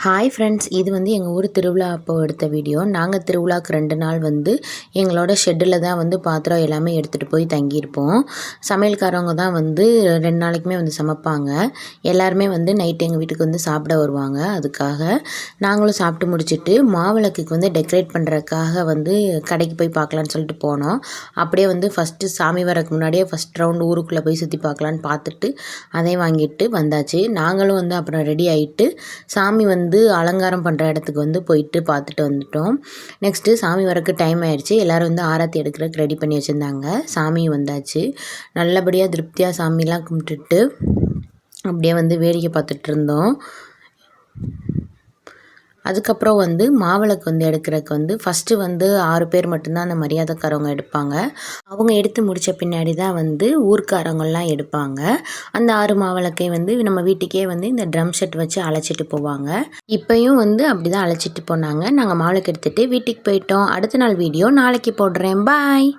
Hi friends, இது வந்து எங்கள் ஊர் திருவிழா அப்போ எடுத்த வீடியோ. நாங்கள் திருவிழாவுக்கு 2 நாள் வந்து எங்களோட ஷெட்டில் தான் வந்து பாத்திரம் எல்லாமே எடுத்துகிட்டு போய் தங்கியிருப்போம். சமையல்காரவங்க தான் வந்து 2 நாளைக்குமே வந்து சமைப்பாங்க. எல்லாருமே வந்து நைட்டு எங்கள் வீட்டுக்கு வந்து சாப்பிட வருவாங்க. அதுக்காக நாங்களும் சாப்பிட்டு முடிச்சுட்டு மாவிளக்குக்கு வந்து டெக்கரேட் பண்ணுறதுக்காக வந்து கடைக்கு போய் பார்க்கலான்னு சொல்லிட்டு போனோம். அப்படியே வந்து ஃபஸ்ட்டு சாமி வரக்கு முன்னாடியே ஃபஸ்ட் ரவுண்டு ஊருக்குள்ளே போய் சுற்றி பார்க்கலான்னு பார்த்துட்டு அதை வாங்கிட்டு வந்தாச்சு. நாங்களும் வந்து அப்புறம் ரெடி ஆகிட்டு சாமி வந்து அலங்காரம் பண்ணுற இடத்துக்கு வந்து போயிட்டு பார்த்துட்டு வந்துட்டோம். நெக்ஸ்ட்டு சாமி வரக்கு டைம் ஆயிடுச்சு. எல்லோரும் வந்து ஆரத்தி எடுக்கிறதுக்கு ரெடி பண்ணி வச்சுருந்தாங்க. சாமியும் வந்தாச்சு. நல்லபடியாக திருப்தியாக சாமிலாம் கும்பிட்டுட்டு அப்படியே வந்து வேடிக்கை பார்த்துட்டு இருந்தோம். அதுக்கப்புறம் வந்து மாவிளக்கு வந்து எடுக்கிறதுக்கு வந்து ஃபஸ்ட்டு வந்து 6 பேர் மட்டும்தான் அந்த மரியாதைக்காரவங்க எடுப்பாங்க. அவங்க எடுத்து முடித்த பின்னாடி தான் வந்து ஊர்க்காரவங்கள்லாம் எடுப்பாங்க. அந்த 6 மாவிளக்கையும் வந்து நம்ம வீட்டுக்கே வந்து இந்த ட்ரம் செட் வச்சு அழைச்சிட்டு போவாங்க. இப்போயும் வந்து அப்படி தான் அழைச்சிட்டு போனாங்க. நாங்கள் மாவிளக்கு எடுத்துகிட்டு வீட்டுக்கு போயிட்டோம். அடுத்த நாள் வீடியோ நாளைக்கு போடுறேன். பாய்.